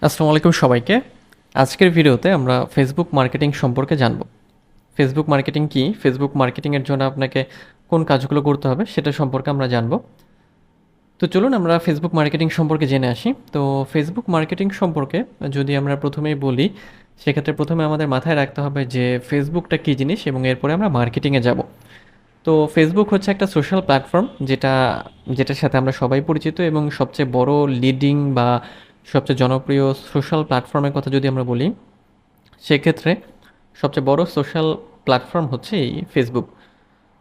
আসসালামু আলাইকুম সবাইকে। আজকের ভিডিওতে আমরা ফেসবুক মার্কেটিং সম্পর্কে জানব। ফেসবুক মার্কেটিং কি? ফেসবুক মার্কেটিংয়ের জন্য আপনাকে কোন কাজগুলো করতে হবে সেটা সম্পর্কে আমরা জানব। তো চলুন আমরা ফেসবুক মার্কেটিং সম্পর্কে জেনে আসি। তো ফেসবুক মার্কেটিং সম্পর্কে যদি আমরা প্রথমেই বলি, সেক্ষেত্রে প্রথমে আমাদের মাথায় রাখতে হবে যে ফেসবুকটা কী জিনিস এবং এরপরে আমরা মার্কেটিংয়ে যাব। তো ফেসবুক হচ্ছে একটা সোশ্যাল প্ল্যাটফর্ম যেটার সাথে আমরা সবাই পরিচিত এবং সবচেয়ে বড় লিডিং বা সবচেয়ে জনপ্রিয় সোশ্যাল প্ল্যাটফর্মের কথা যদি আমরা বলি, সেক্ষেত্রে সবচেয়ে বড় সোশ্যাল প্ল্যাটফর্ম হচ্ছে এই ফেসবুক।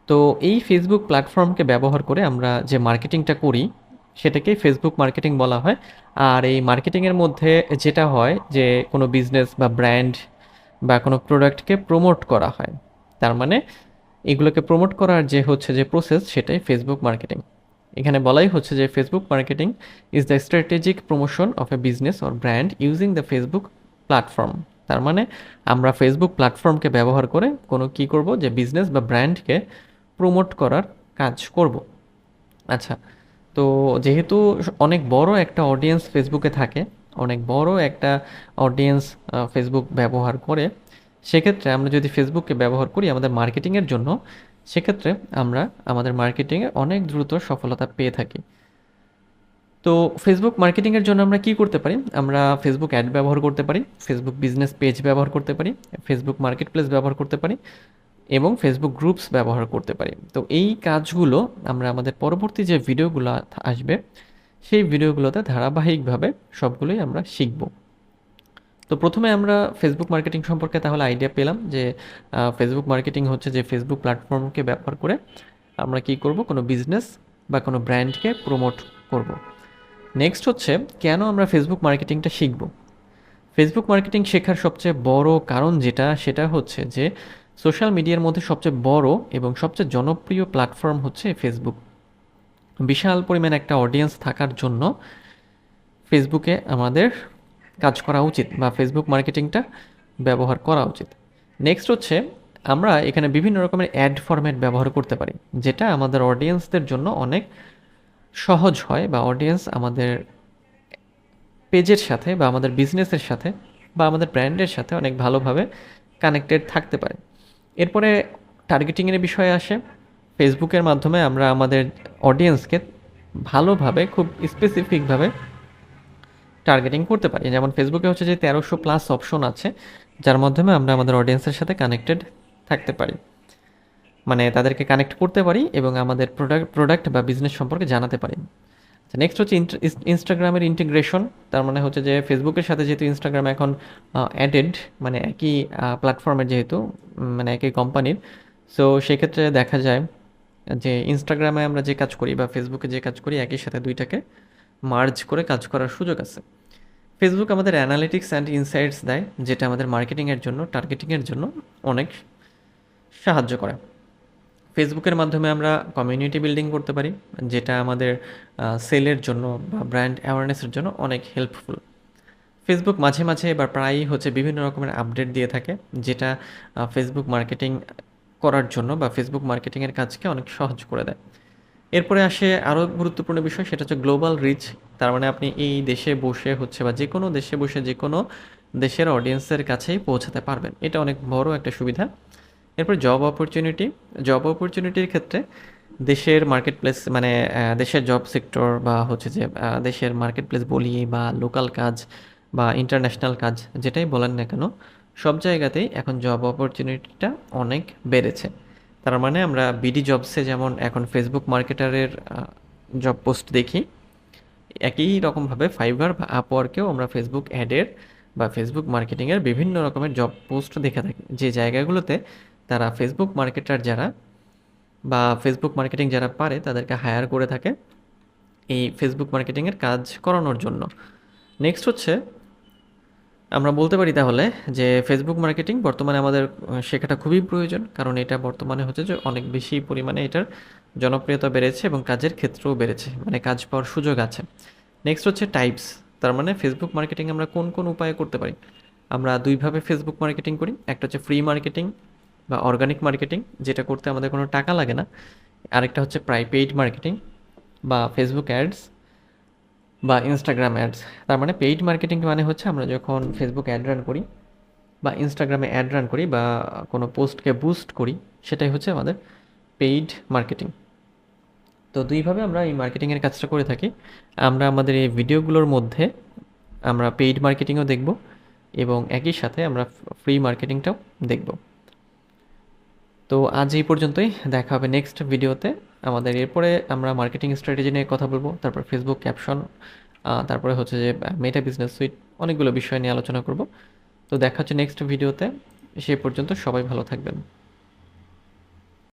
তো এই ফেসবুক প্ল্যাটফর্মকে ব্যবহার করে আমরা যে মার্কেটিংটা করি সেটাকেই ফেসবুক মার্কেটিং বলা হয়। আর এই মার্কেটিংয়ের মধ্যে যেটা হয় যে কোনো বিজনেস বা ব্র্যান্ড বা কোনো প্রোডাক্টকে প্রমোট করা হয়। তার মানে এগুলোকে প্রমোট করার যে প্রসেস সেটাই ফেসবুক মার্কেটিং। এখানে বলাই হচ্ছে যে Facebook marketing is the strategic promotion of A business or brand using the Facebook platform. তার মানে আমরা ফেসবুক প্ল্যাটফর্মকে ব্যবহার করে কোনো কী করব, যে বিজনেস বা ব্র্যান্ডকে প্রমোট করার কাজ করব। আচ্ছা, তো যেহেতু অনেক বড় একটা অডিয়েন্স ফেসবুকে থাকে, অনেক বড় একটা অডিয়েন্স ফেসবুক ব্যবহার করে, সেক্ষেত্রে আমরা যদি ফেসবুককে ব্যবহার করি আমাদের মার্কেটিংয়ের জন্য, সেক্ষেত্রে আমরা আমাদের মার্কেটিংয়ে অনেক দ্রুত সফলতা পেয়ে থাকি। তো ফেসবুক মার্কেটিংয়ের জন্য আমরা কি করতে পারি? আমরা ফেসবুক অ্যাড ব্যবহার করতে পারি, ফেসবুক বিজনেস পেজ ব্যবহার করতে পারি, ফেসবুক মার্কেট প্লেস ব্যবহার করতে পারি এবং ফেসবুক গ্রুপস ব্যবহার করতে পারি। তো এই কাজগুলো আমরা আমাদের পরবর্তী যে ভিডিওগুলো আসবে সেই ভিডিওগুলোতে ধারাবাহিকভাবে সবগুলোই আমরা শিখব। তো প্রথমে আমরা ফেসবুক মার্কেটিং সম্পর্কে তাহলে আইডিয়া পেলাম যে ফেসবুক মার্কেটিং হচ্ছে যে ফেসবুক প্ল্যাটফর্মকে ব্যবহার করে আমরা কি করব, কোনো বিজনেস বা কোনো ব্র্যান্ডকে প্রমোট করব। নেক্সট হচ্ছে কেন আমরা ফেসবুক মার্কেটিংটা শিখব। ফেসবুক মার্কেটিং শেখার সবচেয়ে বড় কারণ সেটা হচ্ছে যে সোশ্যাল মিডিয়ার মধ্যে সবচেয়ে বড় এবং সবচেয়ে জনপ্রিয় প্ল্যাটফর্ম হচ্ছে ফেসবুক। বিশাল পরিমাণ একটা অডিয়েন্স থাকার জন্য ফেসবুকে আমাদের কাজ করা উচিত বা ফেসবুক মার্কেটিংটা ব্যবহার করা উচিত। নেক্সট হচ্ছে আমরা এখানে বিভিন্ন রকমের অ্যাড ফরম্যাট ব্যবহার করতে পারি, যেটা আমাদের অডিয়েন্সদের জন্য অনেক সহজ হয় বা অডিয়েন্স আমাদের পেজের সাথে বা আমাদের বিজনেসের সাথে বা আমাদের ব্র্যান্ডের সাথে অনেক ভালোভাবে কানেক্টেড থাকতে পারে। এরপরে টার্গেটিংয়ের বিষয়ে আসে। ফেসবুকের মাধ্যমে আমরা আমাদের অডিয়েন্সকে ভালোভাবে খুব স্পেসিফিকভাবে টার্গেটিং করতে পারি। যেমন ফেসবুকে হচ্ছে যে 1300+ অপশন আছে, যার মাধ্যমে আমরা আমাদের অডিয়েন্সের সাথে কানেক্টেড থাকতে পারি, মানে তাদেরকে কানেক্ট করতে পারি এবং আমাদের প্রোডাক্ট বা বিজনেস সম্পর্কে জানাতে পারি। নেক্সট হচ্ছে ইনস্টাগ্রামের ইন্টিগ্রেশন। তার মানে হচ্ছে যে ফেসবুকের সাথে যেহেতু ইনস্টাগ্রাম এখন অ্যাডেড, মানে একই প্ল্যাটফর্মের যেহেতু, মানে একই কোম্পানির, সো সেক্ষেত্রে দেখা যায় যে ইনস্টাগ্রামে আমরা যে কাজ করি বা ফেসবুকে যে কাজ করি একই সাথে দুইটাকে মার্জ করে কাজ করার সুযোগ আছে। ফেসবুক আমাদের অ্যানালিটিক্স অ্যান্ড ইনসাইটস দেয়, যেটা আমাদের মার্কেটিংয়ের জন্য, টার্গেটিংয়ের জন্য অনেক সাহায্য করে। ফেসবুকের মাধ্যমে আমরা কমিউনিটি বিল্ডিং করতে পারি, যেটা আমাদের সেলের জন্য বা ব্র্যান্ড অ্যাওয়ারনেসের জন্য অনেক হেল্পফুল। ফেসবুক মাঝে মাঝে বা প্রায়ই হচ্ছে বিভিন্ন রকমের আপডেট দিয়ে থাকে, যেটা ফেসবুক মার্কেটিং করার জন্য বা ফেসবুক মার্কেটিংয়ের কাজকে অনেক সহজ করে দেয়। এরপরে আসে আরও গুরুত্বপূর্ণ বিষয়, সেটা হচ্ছে গ্লোবাল রিচ। তার মানে আপনি এই দেশে বসে হচ্ছে বা যে কোনো দেশে বসে যে কোনো দেশের অডিয়েন্সের কাছেই পৌঁছাতে পারবেন, এটা অনেক বড় একটা সুবিধা। এরপর জব অপরচুনিটির ক্ষেত্রে দেশের মার্কেট প্লেস, মানে দেশের জব সেক্টর বা হচ্ছে যে দেশের মার্কেট প্লেস বলি বা লোকাল কাজ বা ইন্টারন্যাশনাল কাজ, যেটাই বলেন না কেন, সব জায়গাতেই এখন জব অপরচুনিটিটা অনেক বেড়েছে। তার মানে আমরা বিডি জবসে যেমন এখন ফেসবুক মার্কেটারের জব পোস্ট দেখি, একই রকমভাবে ফাইবার বা আপওয়ার্কেও আমরা ফেসবুক অ্যাডের বা ফেসবুক মার্কেটিংয়ের বিভিন্ন রকমের জব পোস্ট দেখে থাকি, যে জায়গাগুলোতে তারা ফেসবুক মার্কেটার যারা বা ফেসবুক মার্কেটিং যারা পারে তাদেরকে হায়ার করে থাকে এই ফেসবুক মার্কেটিংয়ের কাজ করানোর জন্য। নেক্সট হচ্ছে আমরা বলতে পারি তাহলে যে ফেসবুক মার্কেটিং বর্তমানে আমাদের শেখাটা খুবই প্রয়োজন, কারণ এটা বর্তমানে হচ্ছে যে অনেক বেশি পরিমাণে এটার জনপ্রিয়তা বেড়েছে এবং কাজের ক্ষেত্রেও বেড়েছে, মানে কাজ পাওয়ার সুযোগ আছে। নেক্সট হচ্ছে টাইপস। তার মানে ফেসবুক মার্কেটিং আমরা কোন কোন উপায়ে করতে পারি। আমরা দুইভাবে ফেসবুক মার্কেটিং করি, একটা হচ্ছে ফ্রি মার্কেটিং বা অর্গানিক মার্কেটিং, যেটা করতে আমাদের কোনো টাকা লাগে না। আরেকটা হচ্ছে পেইড মার্কেটিং বা ফেসবুক অ্যাডস বা ইনস্টাগ্রাম অ্যাডস। তার মানে পেইড মার্কেটিং মানে হচ্ছে আমরা যখন ফেসবুক অ্যাড রান করি বা ইনস্টাগ্রামে অ্যাড রান করি বা কোনো পোস্টকে বুস্ট করি, সেটাই হচ্ছে আমাদের পেইড মার্কেটিং। তো দুইভাবে আমরা এই মার্কেটিংয়ের কাজটা করে থাকি। আমরা আমাদের এই ভিডিওগুলোর মধ্যে আমরা পেইড মার্কেটিংও দেখব এবং একই সাথে আমরা ফ্রি মার্কেটিংটাও দেখব। তো আজ এই পর্যন্তই, দেখা হবে নেক্সট ভিডিওতে। আমাদের এরপরে আমরা মার্কেটিং স্ট্র্যাটেজি নিয়ে কথা বলবো, তারপর ফেসবুক ক্যাপশন, তারপরে হচ্ছে যে মেটা বিজনেস সুইট, অনেকগুলো বিষয় নিয়ে আলোচনা করব। তো দেখা হচ্ছে নেক্সট ভিডিওতে। সেই পর্যন্ত সবাই ভালো থাকবেন।